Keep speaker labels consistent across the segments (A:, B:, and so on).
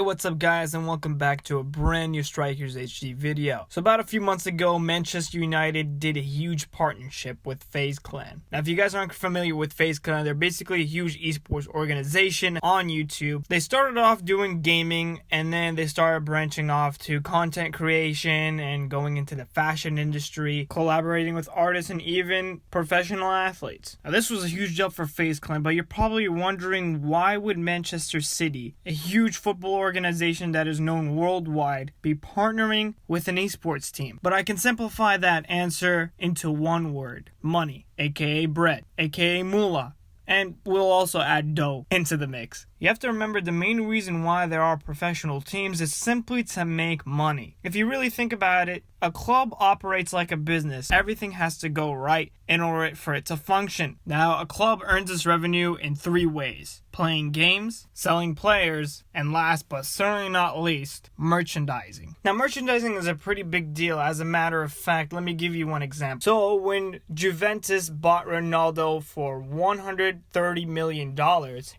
A: what's up guys, and welcome back to a brand new Strikers HD video. So about a few months ago, Manchester United did a huge partnership with Faze Clan. Now if you guys aren't familiar with Faze Clan, they're basically a huge esports organization on YouTube. They started off doing gaming, and then they started branching off to content creation and going into the fashion industry, collaborating with artists and even professional athletes. Now this was a huge jump for Faze Clan, but you're probably wondering, why would Manchester City, a huge football organization that is known worldwide, be partnering with an esports team? But I can simplify that answer into one word: money, aka bread, aka moolah. And we'll also add dough into the mix. You have to remember, the main reason why there are professional teams is simply to make money. If you really think about it, a club operates like a business. Everything has to go right in order for it to function. Now, a club earns its revenue in three ways: playing games, selling players, and last but certainly not least, merchandising. Now, merchandising is a pretty big deal. As a matter of fact, let me give you one example. So when Juventus bought Ronaldo for $130 million,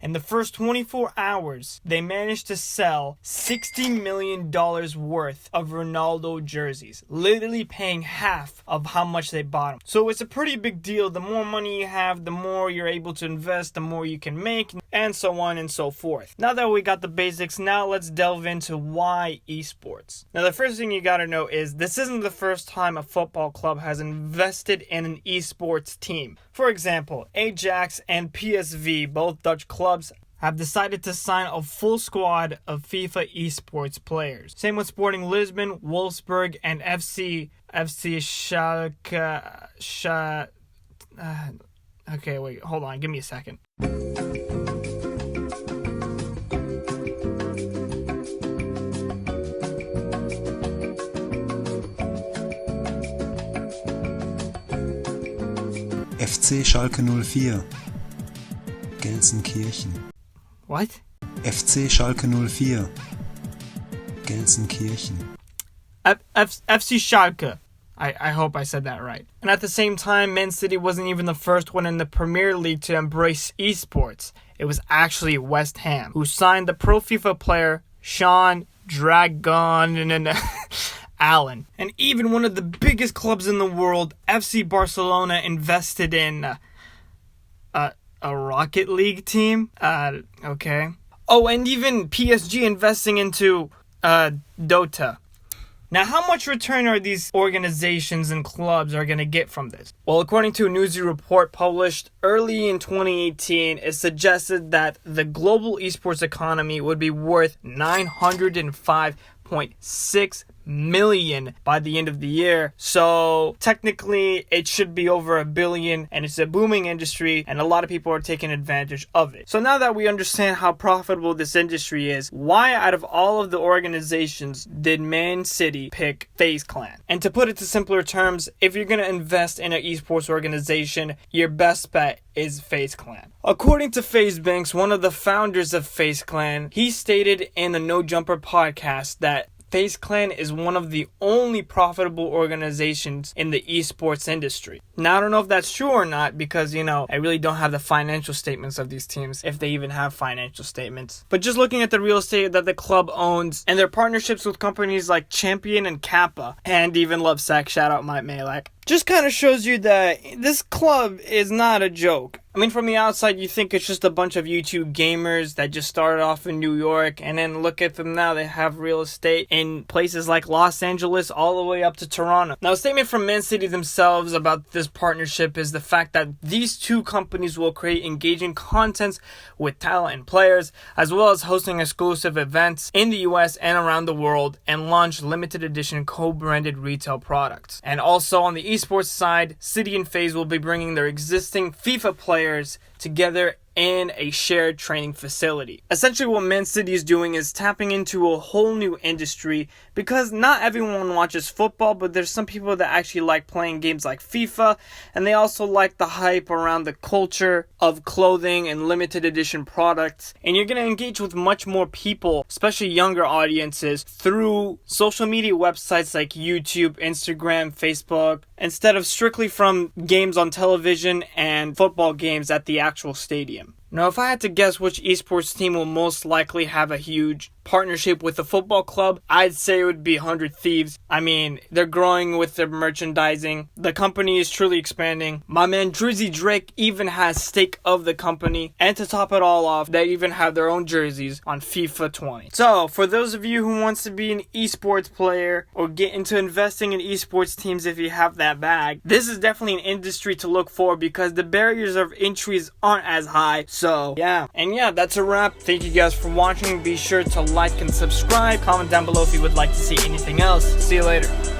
A: in the first 24 hours, they managed to sell $60 million worth of Ronaldo jerseys, literally paying half of how much they bought them. So it's a pretty big deal. The more money you have, the more you're able to invest, the more you can make, and so on and so forth. Now that we got the basics, now let's delve into why esports. Now the first thing you gotta know is this isn't the first time a football club has invested in an esports team. For example, Ajax and PSV, both Dutch clubs, have decided to sign a full squad of FIFA esports players. Same with Sporting Lisbon, Wolfsburg, and FC Schalke. Okay, wait, hold on, give me a second.
B: FC Schalke 04, Gelsenkirchen.
A: What?
B: FC Schalke 04, Gelsenkirchen.
A: FC Schalke. I hope I said that right. And at the same time, Man City wasn't even the first one in the Premier League to embrace esports. It was actually West Ham, who signed the pro FIFA player Sean Dragon Allen. And even one of the biggest clubs in the world, FC Barcelona, invested in a Rocket League team? Okay. Oh, and even PSG investing into Dota. Now, how much return are these organizations and clubs are going to get from this? Well, according to a Newsy report published early in 2018, it suggested that the global esports economy would be worth $905.6 million by the end of the year. So technically it should be over $1 billion, and it's a booming industry and a lot of people are taking advantage of it. So now that we understand how profitable this industry is, why out of all of the organizations did Man City pick Faze Clan? And to put it to simpler terms, if you're going to invest in an esports organization, your best bet is Faze Clan. According to Faze Banks, one of the founders of Faze Clan, he stated in the No Jumper podcast that Faze Clan is one of the only profitable organizations in the esports industry. Now, I don't know if that's true or not, because, I really don't have the financial statements of these teams, if they even have financial statements. But just looking at the real estate that the club owns and their partnerships with companies like Champion and Kappa, and even Lovesack, shout out Mike Malak, just kind of shows you that this club is not a joke. I mean, from the outside, you think it's just a bunch of YouTube gamers that just started off in New York, and then look at them now, they have real estate in places like Los Angeles all the way up to Toronto. Now, a statement from Man City themselves about this partnership is the fact that these two companies will create engaging content with talent and players, as well as hosting exclusive events in the US and around the world, and launch limited edition co-branded retail products. And also on the esports side, City and Faze will be bringing their existing FIFA players together in a shared training facility. Essentially, what Man City is doing is tapping into a whole new industry, because not everyone watches football, but there's some people that actually like playing games like FIFA, and they also like the hype around the culture of clothing and limited edition products. And you're going to engage with much more people, especially younger audiences, through social media websites like YouTube, Instagram, Facebook, instead of strictly from games on television and football games at the actual stadium. Now, if I had to guess which esports team will most likely have a huge partnership with a football club, I'd say it would be 100 Thieves. I mean, they're growing with their merchandising. The company is truly expanding. My man Drizzy Drake even has stake of the company. And to top it all off, they even have their own jerseys on FIFA 20. So, for those of you who wants to be an esports player or get into investing in esports teams if you have that bag, this is definitely an industry to look for because the barriers of entries aren't as high. So, yeah. And yeah, that's a wrap. Thank you guys for watching. Be sure to like and subscribe. Comment down below if you would like to see anything else. See you later.